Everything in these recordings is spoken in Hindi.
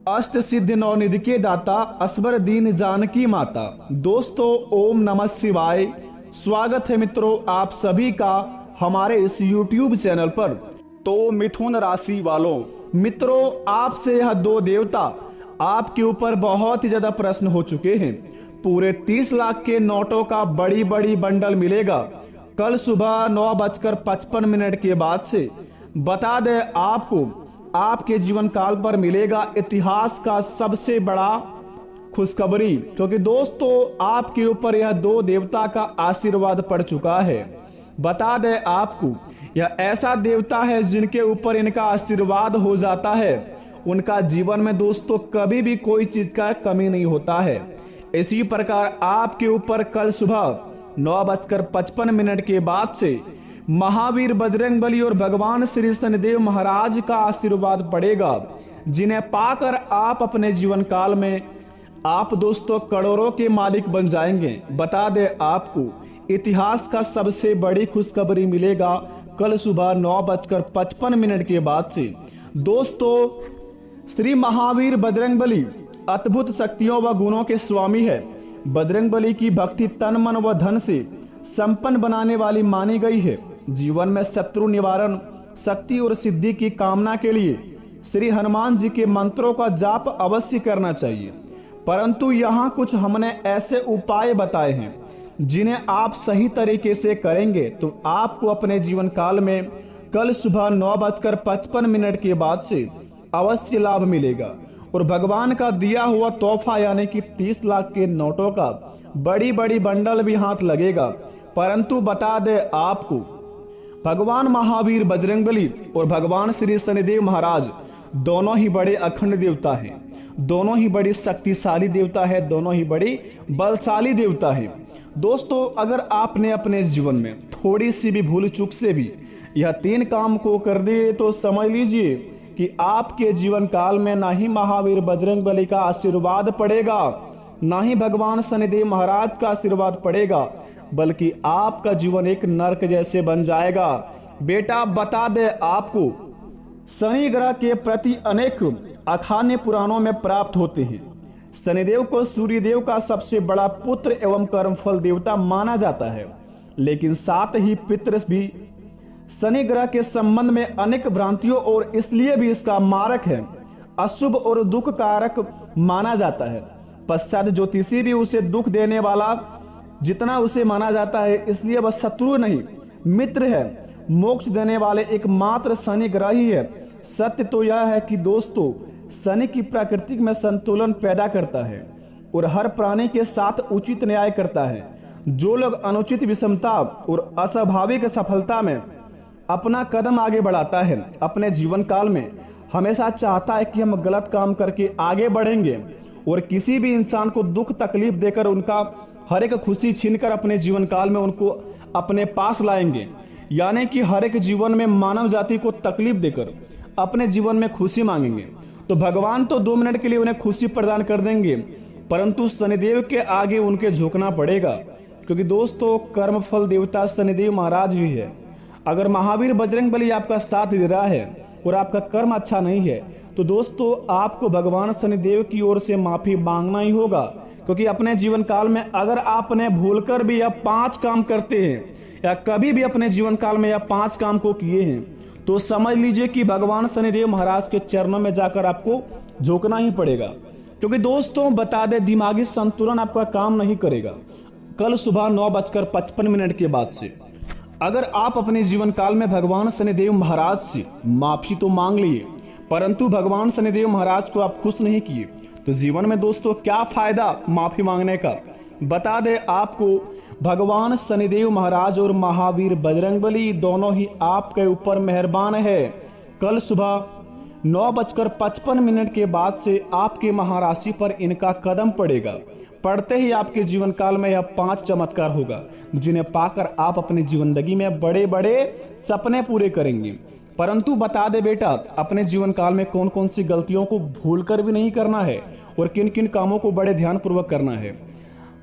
अष्ट सिद्धि नवनिधि के दाता असबर दीन जानकी माता। दोस्तों, ओम नमः शिवाय। स्वागत है मित्रों आप सभी का हमारे इस YouTube चैनल पर। तो मिथुन राशि वालों, मित्रों आपसे यह दो देवता आपके ऊपर बहुत ही ज्यादा प्रश्न हो चुके हैं। पूरे 30 लाख के नोटों का बड़ी बड़ी बंडल मिलेगा कल सुबह 9:55 के बाद से। बता दें आपको, आपके जीवन काल पर मिलेगा इतिहास का सबसे बड़ा खुशखबरी, क्योंकि दोस्तों आपके ऊपर यह दो देवता का आशीर्वाद पड़ चुका है। बता दें आपको, यह ऐसा देवता है जिनके ऊपर इनका आशीर्वाद हो जाता है, उनका जीवन में दोस्तों कभी भी कोई चीज का कमी नहीं होता है। इसी प्रकार आपके ऊपर कल सुबह 9:55 के बाद से महावीर बजरंगबली और भगवान श्री शनिदेव महाराज का आशीर्वाद पड़ेगा, जिन्हें पाकर आप अपने जीवन काल में आप दोस्तों करोड़ों के मालिक बन जाएंगे। बता दें आपको, इतिहास का सबसे बड़ी खुशखबरी मिलेगा कल सुबह 9:55 के बाद से। दोस्तों, श्री महावीर बजरंगबली अद्भुत शक्तियों व गुणों के स्वामी है। बजरंगबली की भक्ति तन मन व धन से संपन्न बनाने वाली मानी गई है। जीवन में शत्रु निवारण, शक्ति और सिद्धि की कामना के लिए श्री हनुमान जी के मंत्रों का जाप अवश्य करना चाहिए। परंतु यहाँ कुछ हमने ऐसे उपाय बताए हैं जिन्हें आप सही तरीके से करेंगे तो आपको अपने जीवन काल में कल सुबह 9:55 के बाद से अवश्य लाभ मिलेगा और भगवान का दिया हुआ तोहफा यानी कि 30 लाख के नोटों का बड़ी बड़ी बंडल भी हाथ लगेगा। परंतु बता दे आपको, भगवान महावीर बजरंगबली और भगवान श्री शनिदेव महाराज दोनों ही बड़े अखंड देवता हैं, दोनों ही बड़ी शक्तिशाली देवता है, दोनों ही बड़ी बलशाली देवता है। दोस्तों, अगर आपने अपने जीवन में थोड़ी सी भी भूल चूक से भी यह 3 काम को कर दिए तो समझ लीजिए कि आपके जीवन काल में ना ही महावीर बजरंगबली का आशीर्वाद पड़ेगा, ना ही भगवान शनिदेव महाराज का आशीर्वाद पड़ेगा, बल्कि आपका जीवन एक नरक जैसे बन जाएगा। बेटा बता दे आपको, शनि ग्रह के प्रति अनेक अखाने पुराणों में प्राप्त होते हैं। शनिदेव को सूर्यदेव का सबसे बड़ा पुत्र एवं कर्मफल देवता माना जाता है, लेकिन साथ ही पितृ भी शनि ग्रह के संबंध में अनेक भ्रांतियों और इसलिए भी इसका मारक है, अशुभ और दुख कारक माना जाता है। पश्चात ज्योतिषी भी उसे दुख देने वाला जितना उसे माना जाता है, इसलिए वह शत्रु नहीं मित्र है। मोक्ष देने वाले एकमात्र शनि ग्रह ही है। सत्य तो यह है कि दोस्तों, शनि की प्रकृति में संतुलन पैदा करता है और हर प्राणी के साथ उचित न्याय करता है। जो लोग अनुचित विषमता और अस्वाभाविक सफलता में अपना कदम आगे बढ़ाता है, अपने जीवन काल में हमेशा चाहता है कि हम गलत काम करके आगे बढ़ेंगे और किसी भी इंसान को दुख तकलीफ देकर उनका हर एक खुशी छीनकर अपने जीवन काल में उनको अपने पास लाएंगे, यानी कि हर एक जीवन में मानव जाति को तकलीफ देकर अपने जीवन में खुशी मांगेंगे। तो भगवान तो 2 मिनट के लिए उन्हें खुशी प्रदान कर देंगे, परंतु शनिदेव के आगे उनके झुकना पड़ेगा, क्योंकि दोस्तों कर्मफल देवता शनिदेव महाराज भी है। अगर महावीर बजरंगबली आपका साथ दे रहा है और आपका कर्म अच्छा नहीं है तो दोस्तों आपको भगवान शनिदेव की ओर से माफी मांगना ही होगा, क्योंकि अपने जीवन काल में अगर आपने भूलकर भी यह 5 काम करते हैं या कभी भी अपने जीवन काल में यह 5 काम को किए हैं तो समझ लीजिए कि भगवान शनिदेव महाराज के चरणों में जाकर आपको झुकना ही पड़ेगा। क्योंकि दोस्तों बता दे, दिमागी संतुलन आपका काम नहीं करेगा कल सुबह 9:55 के बाद से। अगर आप अपने जीवन काल में भगवान शनिदेव महाराज से माफी तो मांग लिए, परंतु भगवान शनिदेव महाराज को आप खुश नहीं किए, तो जीवन में दोस्तों क्या फायदा माफी मांगने का। बता दे आपको, भगवान शनिदेव महाराज और महावीर बजरंगबली दोनों ही आपके ऊपर मेहरबान है। कल सुबह 9:55 के बाद से आपके महाराशि पर इनका कदम पड़ेगा। पढ़ते ही आपके जीवन काल में यह 5 चमत्कार होगा, जिन्हें पाकर आप अपनी जिंदगी में बड़े बड़े सपने पूरे करेंगे। परंतु बता दे बेटा, अपने जीवन काल में कौन कौन सी गलतियों को भूलकर भी नहीं करना है और किन किन कामों को बड़े ध्यान पूर्वक करना है।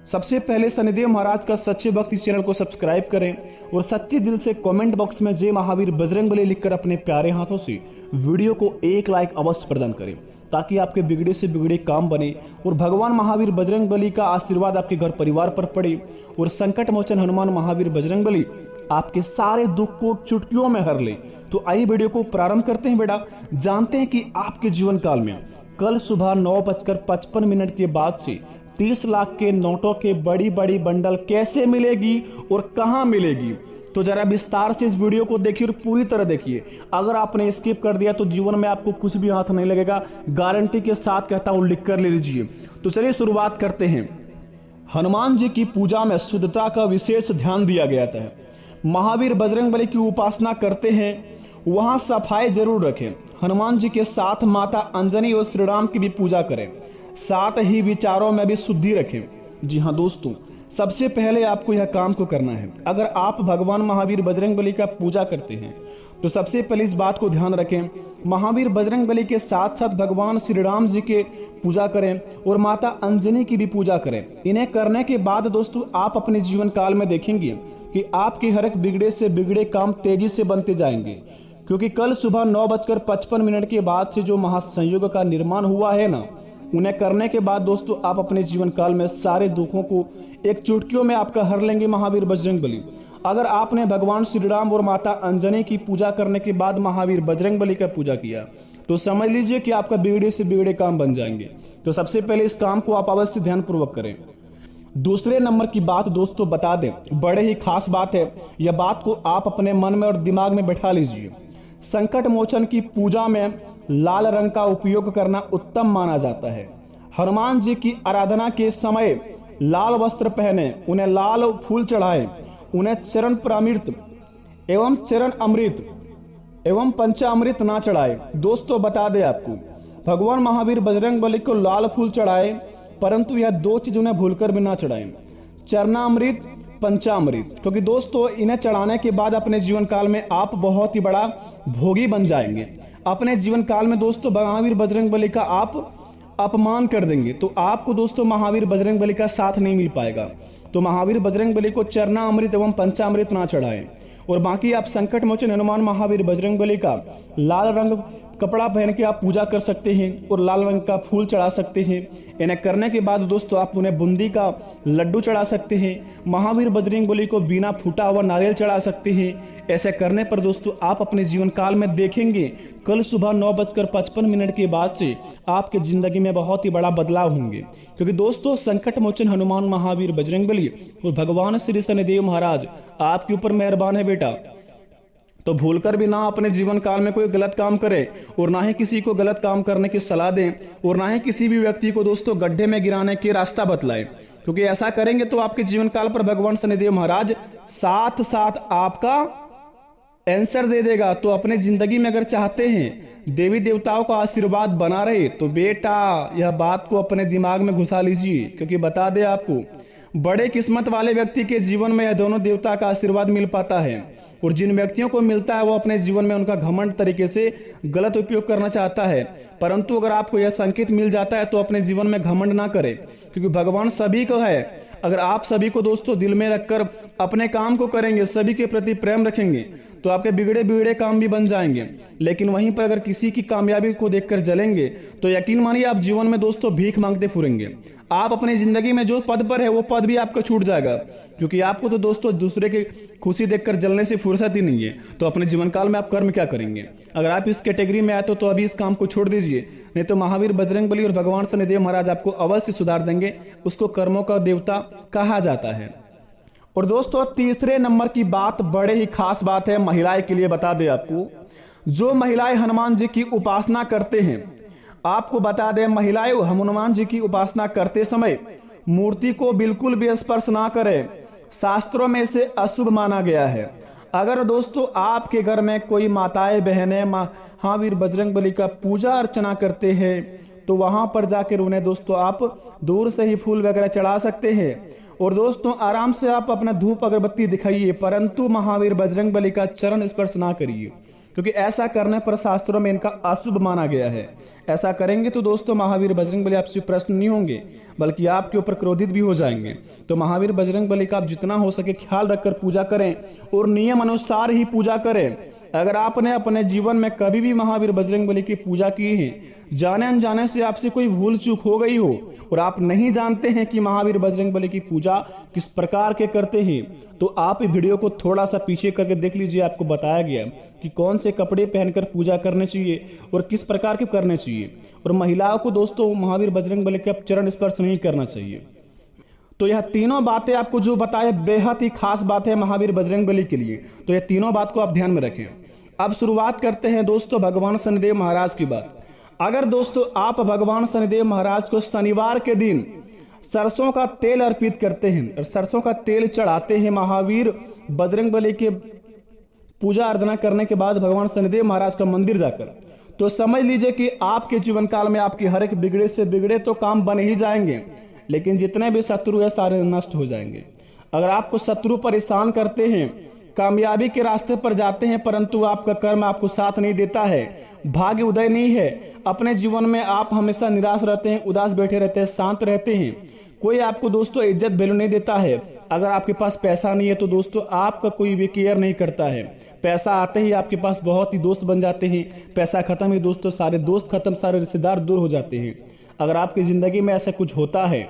सबसे पहले शनिदेव महाराज का सच्चे भक्त इस चैनल को सब्सक्राइब करें और सच्चे दिल से कमेंट बॉक्स में जय महावीर बजरंगबली लिखकर अपने प्यारे हाथों से वीडियो को 1 लाइक अवश्य प्रदान करें। ताकि आपके बिगड़े से बिगड़े काम बने और भगवान महावीर बजरंगबली का आशीर्वाद आपके घर परिवार पर पड़े और संकट मोचन हनुमान महावीर बजरंगबली आपके सारे दुख को चुटकियों में हर ले। तो आइए वीडियो को प्रारंभ करते हैं बेटा। जानते हैं कि आपके जीवन काल में कल सुबह 9:55 के बाद से 30 लाख के नोटों के बड़ी बड़ी बंडल कैसे मिलेगी और कहां मिलेगी, तो जरा विस्तार से इस वीडियो को देखिए और पूरी तरह देखिए। अगर आपने स्किप कर दिया तो जीवन में आपको कुछ भी हाथ नहीं लगेगा, गारंटी के साथ कहता हूं, लिख कर ले लीजिए। तो चलिए शुरुआत करते हैं। हनुमान जी की पूजा में शुद्धता का विशेष ध्यान दिया गया था। महावीर बजरंगबली की उपासना करते हैं वहां सफाई जरूर रखें। हनुमान जी के साथ माता अंजनी और श्री राम की भी पूजा करें, साथ ही विचारों में भी शुद्धि रखें। जी हाँ दोस्तों, सबसे पहले आपको यह काम को करना है। अगर आप भगवान महावीर बजरंगबली का पूजा करते हैं तो सबसे पहले इस बात को ध्यान रखें, महावीर बजरंगबली के साथ साथ भगवान श्री राम जी के पूजा करें और माता अंजनी की भी पूजा करें। इन्हें करने के बाद दोस्तों आप अपने जीवन काल में देखेंगे कि आपके हर एक बिगड़े से बिगड़े काम तेजी से बनते जाएंगे, क्योंकि कल सुबह 9:55 के बाद से जो महासंयोग का निर्माण हुआ है ना, उन्हें करने के बाद दोस्तों आप अपने जीवन काल में सारे दुखों को एक चुटकियों में आपका हर लेंगे महावीर बजरंगबली। अगर आपने भगवान श्री राम और माता अंजनी की पूजा करने के बाद महावीर बजरंगबली का पूजा किया तो समझ लीजिए कि आपका बिगड़े से बिगड़े काम बन जाएंगे। तो सबसे पहले इस काम को आप अवश्य ध्यान पूर्वक करें। दूसरे नंबर की बात दोस्तों बता दें, बड़े ही खास बात है, यह बात को आप अपने मन में और दिमाग में बैठा लीजिए। संकट मोचन की पूजा में लाल रंग का उपयोग करना उत्तम माना जाता है। हनुमान जी की आराधना के समय लाल वस्त्र पहने, उन्हें लाल फूल चढ़ाएं, उन्हें चरण प्रामृत एवं चरण अमृत एवं पंचामृत ना चढ़ाए। दोस्तों बता दें आपको, भगवान महावीर बजरंगबली को लाल फूल चढ़ाए, परंतु यह दो चीज उन्हें भूलकर भी ना चढ़ाएं, चरणामृत पंचामृत, क्योंकि दोस्तों इन्हें चढ़ाने के बाद अपने जीवन काल में आप बहुत ही बड़ा भोगी बन जाएंगे। अपने जीवन काल में दोस्तों महावीर बजरंगबली का आप अपमान कर देंगे तो आपको दोस्तों महावीर बजरंगबली का साथ नहीं मिल पाएगा। तो महावीर बजरंगबली को चरणामृत एवं पंचामृत ना चढ़ाएं। और बाकी आप संकट मोचन हनुमान महावीर बजरंगबली का लाल रंग कपड़ा पहन के आप पूजा कर सकते हैं और लाल रंग का फूल चढ़ा सकते हैं। इन्हें करने के बाद दोस्तों आप उन्हें बूंदी का लड्डू चढ़ा सकते हैं। महावीर बजरंगबली को बिना फूटा हुआ नारियल चढ़ा सकते हैं। ऐसे करने पर दोस्तों आप अपने जीवन काल में देखेंगे कल सुबह 9:55 के बाद से आपके जिंदगी में बहुत ही बड़ा बदलाव होंगे, क्योंकि दोस्तों संकट मोचन हनुमान महावीर बजरंगबली और भगवान श्री शनिदेव महाराज आपके ऊपर मेहरबान है बेटा। तो भूलकर भी ना अपने जीवन काल में कोई गलत काम करे और ना ही किसी को गलत काम करने की सलाह दें और ना ही किसी भी व्यक्ति को दोस्तों गड्ढे में गिराने के रास्ता बतलाएं, क्योंकि ऐसा करेंगे तो आपके जीवन काल पर भगवान शनिदेव महाराज साथ साथ आपका आंसर दे देगा। तो अपने जिंदगी में अगर चाहते हैं देवी देवताओं का आशीर्वाद बना रहे तो बेटा यह बात को अपने दिमाग में घुसा लीजिए, क्योंकि बता दे आपको बड़े किस्मत वाले व्यक्ति के जीवन में यह दोनों देवता का आशीर्वाद मिल पाता है, और जिन व्यक्तियों को मिलता है वो अपने जीवन में उनका घमंड तरीके से गलत उपयोग करना चाहता है। परंतु अगर आपको यह संकेत मिल जाता है तो अपने जीवन में घमंड ना करें, क्योंकि भगवान सभी को है। अगर आप सभी को दोस्तों दिल में रखकर अपने काम को करेंगे, सभी के प्रति प्रेम रखेंगे, तो आपके बिगड़े बिगड़े काम भी बन जाएंगे। लेकिन वहीं पर अगर किसी की कामयाबी को देखकर जलेंगे तो यकीन मानिए आप जीवन में दोस्तों भीख मांगते फिरेंगे। आप अपनी जिंदगी में जो पद पर है वो पद भी आपका छूट जाएगा, क्योंकि आपको तो दोस्तों दूसरे की खुशी देखकर जलने से फुर्सत ही नहीं है। तो अपने जीवन काल में आप कर्म क्या करेंगे? अगर आप इस कैटेगरी में आए तो अभी इस काम को छोड़ दीजिए, नहीं तो महावीर बजरंगबली और भगवान शनिदेव महाराज आपको अवश्य सुधार देंगे। उसको कर्मों का देवता कहा जाता है। और दोस्तों तीसरे नंबर की बात बड़े ही खास बात है महिलाएं के लिए। बता दें आपको, जो महिलाएं हनुमान जी की उपासना करते हैं, आपको बता दें महिलाएं हनुमान जी की उपासना करते समय मूर्ति को बिल्कुल भी स्पर्श ना करें, शास्त्रों में इसे अशुभ माना गया है। अगर दोस्तों आपके घर में कोई माताएं बहनें महावीर बजरंगबली का पूजा अर्चना करते हैं तो वहां पर जाकर उन्हें दोस्तों आप दूर से ही फूल वगैरह चढ़ा सकते हैं। और दोस्तों आराम से आप अपना धूप अगरबत्ती दिखाइए, परंतु महावीर बजरंगबली का चरण स्पर्श ना करिए, क्योंकि ऐसा करने पर शास्त्रों में इनका अशुभ माना गया है। ऐसा करेंगे तो दोस्तों महावीर बजरंगबली आपसे प्रसन्न नहीं होंगे, बल्कि आपके ऊपर क्रोधित भी हो जाएंगे। तो महावीर बजरंगबली का आप जितना हो सके ख्याल रखकर पूजा करें और नियम अनुसार ही पूजा करें। अगर आपने अपने जीवन में कभी भी महावीर बजरंगबली की पूजा की है, जाने अनजाने से आपसे कोई भूल चूक हो गई हो और आप नहीं जानते हैं कि महावीर बजरंगबली की पूजा किस प्रकार के करते हैं, तो आप वीडियो को थोड़ा सा पीछे करके देख लीजिए। आपको बताया गया कि कौन से कपड़े पहनकर पूजा करने चाहिए और किस प्रकार के करने चाहिए। और महिलाओं को दोस्तों महावीर बजरंगबली का चरण स्पर्श नहीं करना चाहिए। तो यह तीनों बातें आपको जो बताए बेहद ही खास बात है महावीर बजरंगबली के लिए, तो यह तीनों बात को आप ध्यान में रखें। अब शुरुआत करते हैं दोस्तों भगवान शनिदेव महाराज की बात। अगर दोस्तों आप भगवान शनिदेव महाराज को शनिवार के दिन सरसों का तेल अर्पित करते हैं और सरसों का तेल चढ़ाते हैं महावीर बजरंगबली के पूजा अर्चना करने के बाद भगवान शनिदेव महाराज का मंदिर जाकर, तो समझ लीजिए कि आपके जीवन काल में आपके हर एक बिगड़े से बिगड़े तो काम बन ही जाएंगे, लेकिन जितने भी शत्रु है सारे नष्ट हो जाएंगे। अगर आपको शत्रु परेशान करते हैं, कामयाबी के रास्ते पर जाते हैं परंतु आपका कर्म आपको साथ नहीं देता है, भाग्य उदय नहीं है, अपने जीवन में आप हमेशा निराश रहते हैं, उदास बैठे रहते हैं, शांत रहते हैं, कोई आपको दोस्तों इज्जत वैल्यू नहीं देता है। अगर आपके पास पैसा नहीं है तो दोस्तों आपका कोई भी केयर नहीं करता है। पैसा आते ही आपके पास बहुत ही दोस्त बन जाते हैं, पैसा खत्म ही दोस्तों सारे दोस्त खत्म, सारे रिश्तेदार दूर हो जाते हैं। अगर आपकी जिंदगी में ऐसा कुछ होता है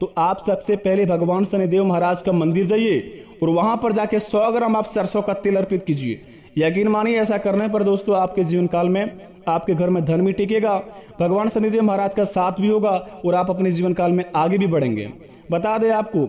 तो आप सबसे पहले भगवान शनिदेव महाराज का मंदिर जाइए और वहां पर जाके 100 ग्राम आप सरसों का तेल अर्पित कीजिए। यकीन मानिए ऐसा करने पर दोस्तों आपके जीवन काल में आपके घर में धन भी टिकेगा, भगवान शनिदेव महाराज का साथ भी होगा और आप अपने जीवन काल में आगे भी बढ़ेंगे। बता दें आपको,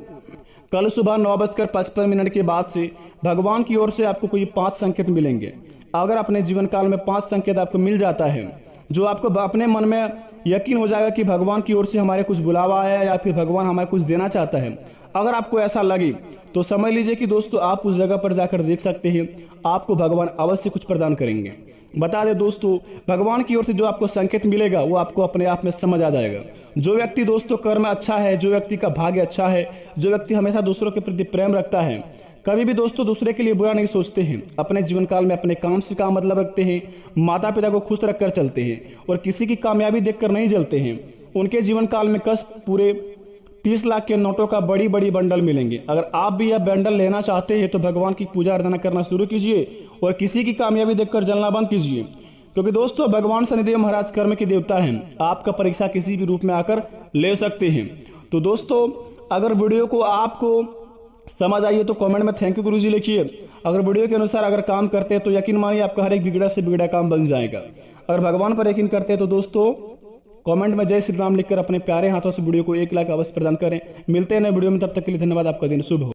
कल सुबह 9:55 के बाद से भगवान की ओर से आपको कोई 5 संकेत मिलेंगे। अगर अपने जीवन काल में 5 संकेत आपको मिल जाता है, जो आपको अपने मन में यकीन हो जाएगा कि भगवान की ओर से हमारे कुछ बुलावा आया है या फिर भगवान हमें कुछ देना चाहता है, अगर आपको ऐसा लगे तो समझ लीजिए कि दोस्तों आप उस जगह पर जाकर देख सकते हैं, आपको भगवान अवश्य कुछ प्रदान करेंगे। बता दें दोस्तों, भगवान की ओर से जो आपको संकेत मिलेगा वो आपको अपने आप में समझ आ जाएगा। जो व्यक्ति दोस्तों कर्म अच्छा है, जो व्यक्ति का भाग्य अच्छा है, जो व्यक्ति हमेशा दूसरों के प्रति प्रेम रखता है, कभी भी दोस्तों दूसरे के लिए बुरा नहीं सोचते हैं, अपने जीवन काल में अपने काम से काम मतलब रखते हैं, माता पिता को खुश रखकर चलते हैं और किसी की कामयाबी देखकर नहीं जलते हैं, उनके जीवन काल में कष्ट पूरे 30 लाख के नोटों का बड़ी बड़ी बंडल मिलेंगे। अगर आप भी यह बंडल लेना चाहते हैं तो भगवान की पूजा अर्चना करना शुरू कीजिए और किसी की कामयाबी देखकर जलना बंद कीजिए, क्योंकि दोस्तों भगवान शनिदेव महाराज कर्म के देवता हैं, आपका परीक्षा किसी भी रूप में आकर ले सकते हैं। तो दोस्तों अगर वीडियो को आपको समझ आइए तो कमेंट में थैंक यू गुरुजी लिखिए। अगर वीडियो के अनुसार अगर काम करते हैं तो यकीन मानिए आपका हर एक बिगड़ा से बिगड़ा काम बन जाएगा। अगर भगवान पर यकीन करते हैं तो दोस्तों कमेंट में जय श्री राम लिखकर अपने प्यारे हाथों से वीडियो को 1 लाख अवश्य प्रदान करें। मिलते हैं नए वीडियो में, तब तक के लिए धन्यवाद। आपका दिन शुभ हो।